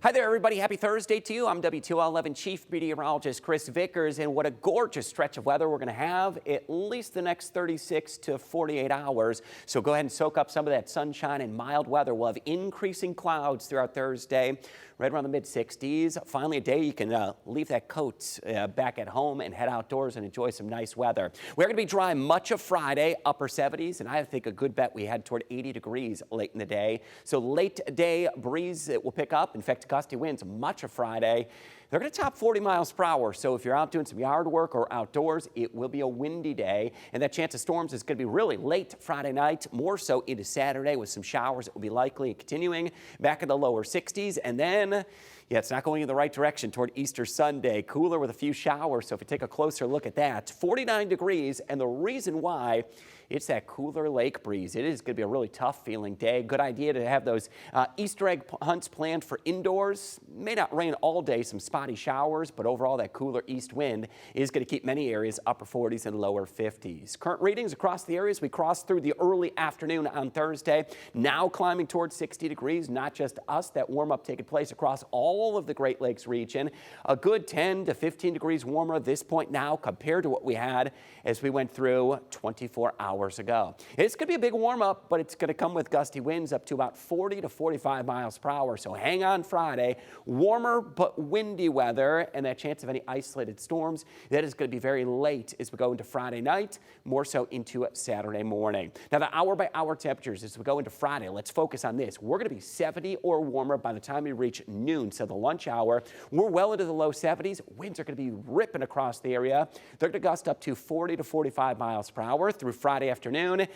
Hi there, everybody. Happy Thursday to you. I'm WTOL 11 Chief Meteorologist Chris Vickers, and what a gorgeous stretch of weather we're going to have at least the next 36 to 48 hours. So go ahead and soak up some of that sunshine and mild weather. We'll have increasing clouds throughout Thursday, right around the mid-60s. Finally, a day you can leave that coat back at home and head outdoors and enjoy some nice weather. We're going to be dry much of Friday, upper 70s, and I think a good bet we head toward 80 degrees late in the day. So late day breeze it will pick up. In fact, gusty winds much of Friday. They're going to top 40 miles per hour, so if you're out doing some yard work or outdoors, it will be a windy day, and that chance of storms is going to be really late Friday night, more so into Saturday with some showers that will be likely continuing back in the lower 60s, and then it's not going in the right direction toward Easter Sunday. Cooler with a few showers, so if you take a closer look at that, 49 degrees, and the reason why, it's that cooler lake breeze. It is going to be a really tough feeling day. Good idea to have those Easter egg hunts planned for indoors. May not rain all day, some spotty showers, but overall that cooler east wind is going to keep many areas upper 40s and lower 50s. Current readings across the areas we crossed through the early afternoon on Thursday, now climbing towards 60 degrees. Not just us, that warm up taking place across all of the Great Lakes region. A good 10 to 15 degrees warmer at this point now compared to what we had as we went through 24 hours ago. It's going to be a big warm up, but it's going to come with gusty winds up to about 40 to 45 miles per hour. So hang on Friday. Warmer but windy weather, and that chance of any isolated storms, that is going to be very late as we go into Friday night, more so into Saturday morning. Now the hour by hour temperatures as we go into Friday, let's focus on this. We're going to be 70 or warmer by the time we reach noon, so the lunch hour. We're well into the low 70s. Winds are going to be ripping across the area. They're going to gust up to 40 to 45 miles per hour through Friday afternoon.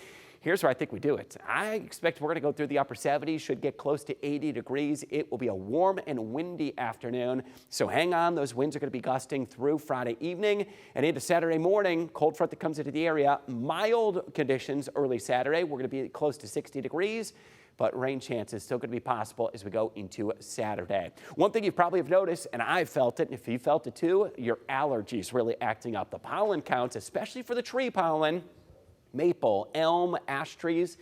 Here's where I think we do it. I expect we're going to go through the upper 70s, should get close to 80 degrees. It will be a warm and windy afternoon, so hang on. Those winds are going to be gusting through Friday evening and into Saturday morning. Cold front that comes into the area. Mild conditions early Saturday. We're going to be close to 60 degrees. But rain chances still going to be possible as we go into Saturday. One thing you probably have noticed, and I've felt it, and if you felt it too, your allergies really acting up. The pollen counts, especially for the tree pollen, maple, elm, ash trees,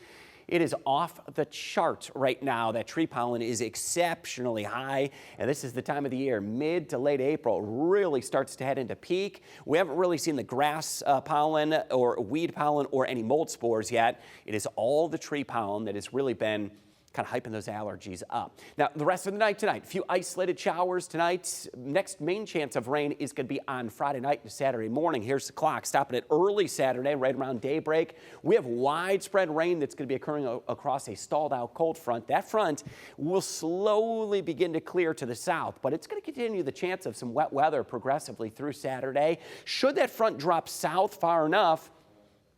it is off the chart right now. That tree pollen is exceptionally high, and this is the time of the year, mid to late April, really starts to head into peak. We haven't really seen the grass pollen or weed pollen or any mold spores yet. It is all the tree pollen that has really been kind of hyping those allergies up. Now, the rest of the night tonight, a few isolated showers tonight. Next main chance of rain is going to be on Friday night and Saturday morning. Here's the clock, stopping at early Saturday, right around daybreak. We have widespread rain that's going to be occurring across a stalled out cold front. That front will slowly begin to clear to the south, but it's going to continue the chance of some wet weather progressively through Saturday. Should that front drop south far enough,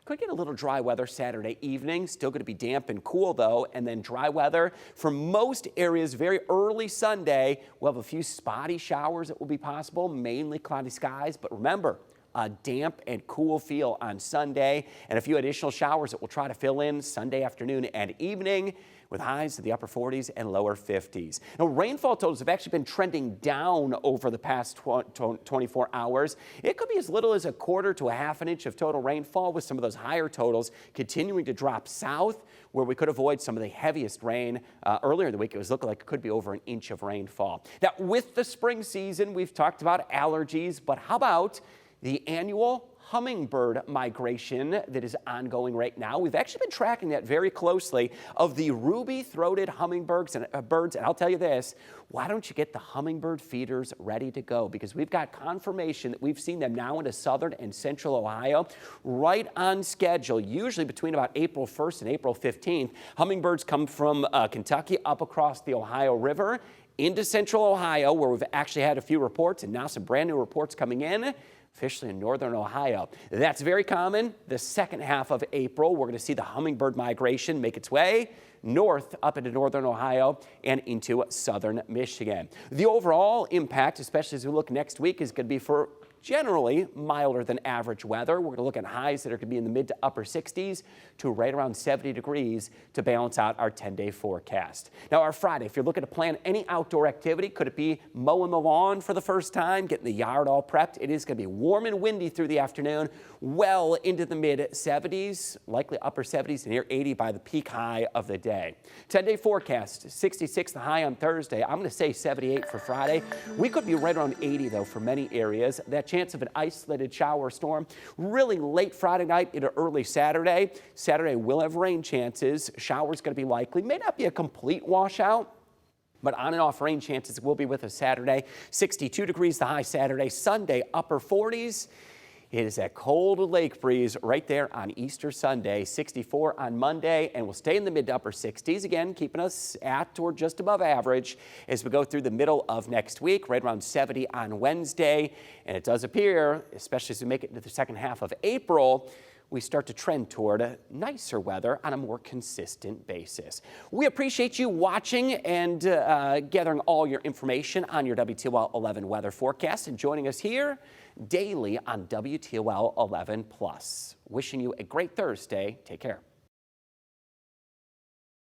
could get a little dry weather Saturday evening. Still going to be damp and cool, though, and then dry weather for most areas very early Sunday. We'll have a few spotty showers that will be possible, mainly cloudy skies. But remember, a damp and cool feel on Sunday, and a few additional showers that we'll try to fill in Sunday afternoon and evening, with highs to the upper 40s and lower 50s. Now, rainfall totals have actually been trending down over the past 24 hours. It could be as little as a quarter to a half an inch of total rainfall, with some of those higher totals continuing to drop south, where we could avoid some of the heaviest rain. Earlier in the week, it was looking like it could be over an inch of rainfall. Now, with the spring season, we've talked about allergies, but how about the annual hummingbird migration that is ongoing right now? We've actually been tracking that very closely of the ruby-throated hummingbirds and birds. And I'll tell you this, why don't you get the hummingbird feeders ready to go? Because we've got confirmation that we've seen them now into southern and central Ohio, right on schedule, usually between about April 1st and April 15th. Hummingbirds come from Kentucky up across the Ohio River into central Ohio, where we've actually had a few reports and now some brand new reports coming in, officially in northern Ohio. That's very common. The second half of April, we're going to see the hummingbird migration make its way north up into northern Ohio and into southern Michigan. The overall impact, especially as we look next week, is going to be for generally milder than average weather. We're going to look at highs that are going to be in the mid to upper 60s to right around 70 degrees to balance out our 10-day forecast. Now, our Friday, if you're looking to plan any outdoor activity, could it be mowing the lawn for the first time, getting the yard all prepped? It is going to be warm and windy through the afternoon, well into the mid 70s, likely upper 70s, near 80 by the peak high of the day. 10-day forecast, 66 the high on Thursday. I'm going to say 78 for Friday. We could be right around 80 though for many areas. That chance of an isolated shower storm really late Friday night into early Saturday. Saturday will have rain chances. Showers going to be likely. May not be a complete washout, but on and off rain chances will be with us Saturday. 62 degrees the high Saturday. Sunday, upper 40s. It is that cold lake breeze right there on Easter Sunday. 64 on Monday, and we'll stay in the mid to upper 60s again, keeping us at or just above average as we go through the middle of next week, right around 70 on Wednesday. And it does appear, especially as we make it into the second half of April, we start to trend toward nicer weather on a more consistent basis. We appreciate you watching and gathering all your information on your WTOL 11 weather forecast and joining us here daily on WTOL 11 Plus. Wishing you a great Thursday. Take care.